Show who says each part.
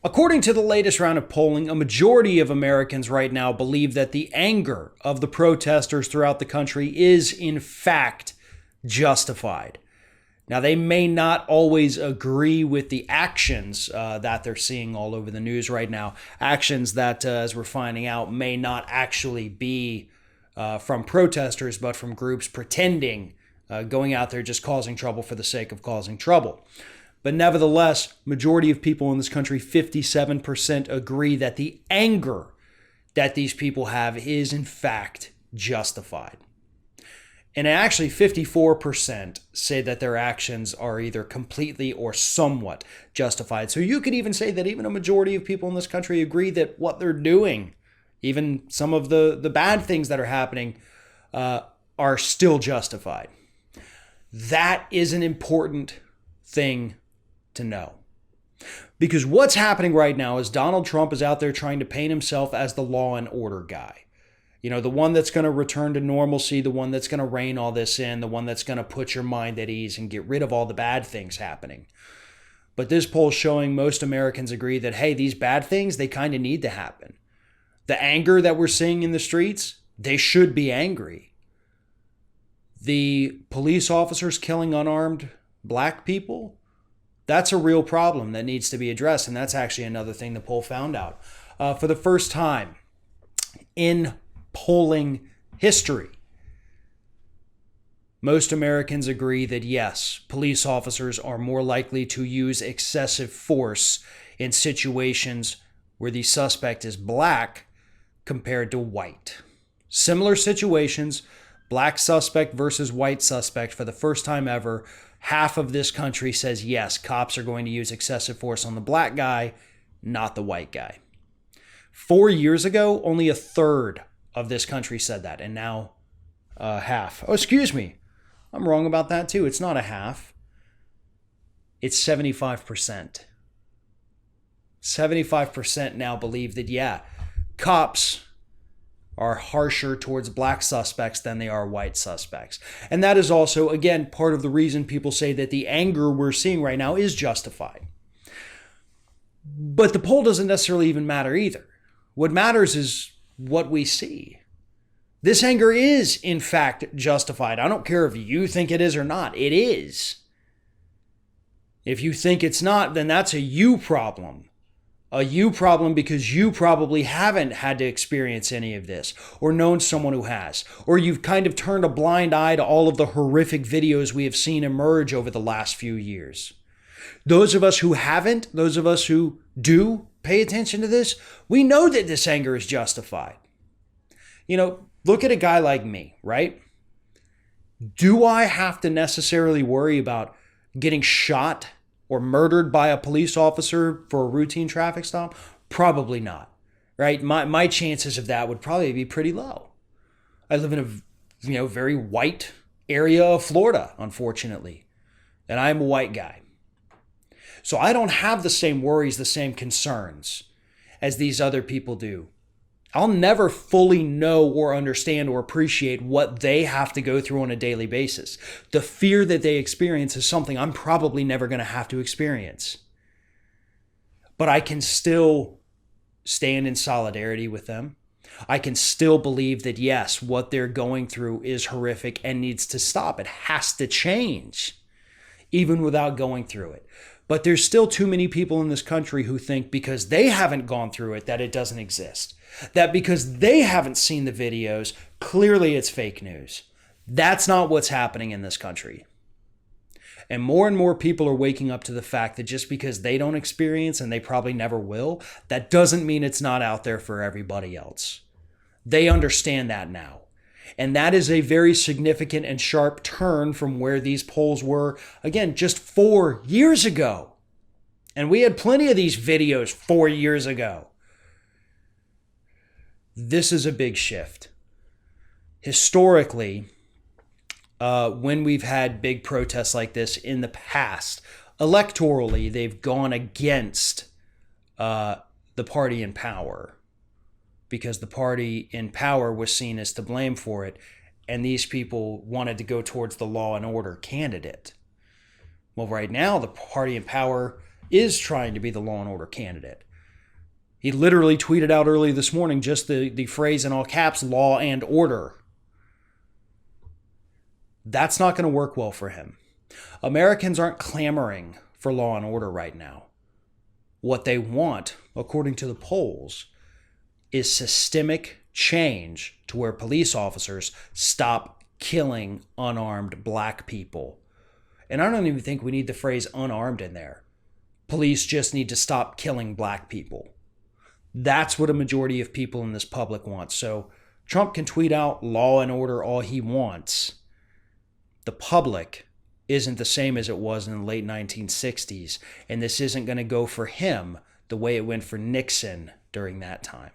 Speaker 1: According to the latest round of polling, a majority of Americans right now believe that the anger of the protesters throughout the country is, in fact, justified. Now, they may not always agree with the actions that they're seeing all over the news right now. Actions that, as we're finding out, may not actually be from protesters, but from groups pretending, going out there just causing trouble for the sake of causing trouble. But nevertheless, majority of people in this country, 57%, agree that the anger that these people have is in fact justified. And actually 54% say that their actions are either completely or somewhat justified. So you could even say that even a majority of people in this country agree that what they're doing, even some of the bad things that are happening, are still justified. That is an important thing to know. Because what's happening right now is Donald Trump is out there trying to paint himself as the law and order guy. You know, the one that's going to return to normalcy, the one that's going to rein all this in, the one that's going to put your mind at ease and get rid of all the bad things happening. But this poll is showing most Americans agree that, hey, these bad things, they kind of need to happen. The anger that we're seeing in the streets, they should be angry. The police officers killing unarmed black people, that's a real problem that needs to be addressed. And that's actually another thing the poll found out. For the first time in polling history, most Americans agree that yes, police officers are more likely to use excessive force in situations where the suspect is black compared to white. Similar situations, black suspect versus white suspect, for the first time ever, half of this country says yes, cops are going to use excessive force on the black guy, not the white guy. 4 years ago, only a third of this country said that, and now half. Oh, excuse me. I'm wrong about that too. It's not a half. It's 75%. 75% now believe that, yeah, cops are harsher towards black suspects than they are white suspects. And that is also, again, part of the reason people say that the anger we're seeing right now is justified. But the poll doesn't necessarily even matter either. What matters is what we see. This anger is, in fact, justified. I don't care if you think it is or not. It is. If you think it's not, then that's a you problem. A you problem because you probably haven't had to experience any of this or known someone who has, or you've kind of turned a blind eye to all of the horrific videos we have seen emerge over the last few years. Those of us who haven't, those of us who do pay attention to this, we know that this anger is justified. You know, look at a guy like me, right? Do I have to necessarily worry about getting shot or murdered by a police officer for a routine traffic stop? Probably not, right? My chances of that would probably be pretty low. I live in a very white area of Florida, unfortunately, and I'm a white guy. So I don't have the same worries, the same concerns as these other people do. I'll never fully know or understand or appreciate what they have to go through on a daily basis. The fear that they experience is something I'm probably never going to have to experience. But I can still stand in solidarity with them. I can still believe that, yes, what they're going through is horrific and needs to stop. It has to change, even without going through it. But there's still too many people in this country who think because they haven't gone through it that it doesn't exist. That because they haven't seen the videos, clearly it's fake news. That's not what's happening in this country. And more people are waking up to the fact that just because they don't experience, and they probably never will, that doesn't mean it's not out there for everybody else. They understand that now. And that is a very significant and sharp turn from where these polls were, again, just 4 years ago. And we had plenty of these videos 4 years ago. This is a big shift. Historically, when we've had big protests like this in the past, electorally, they've gone against the party in power because the party in power was seen as to blame for it, and these people wanted to go towards the law and order candidate. Well, right now, the party in power is trying to be the law and order candidate. He literally tweeted out early this morning just the phrase in all caps, law and order. That's not going to work well for him. Americans aren't clamoring for law and order right now. What they want, according to the polls, is systemic change to where police officers stop killing unarmed black people. And I don't even think we need the phrase unarmed in there. Police just need to stop killing black people. That's what a majority of people in this public want. So Trump can tweet out law and order all he wants. The public isn't the same as it was in the late 1960s, and this isn't going to go for him the way it went for Nixon during that time.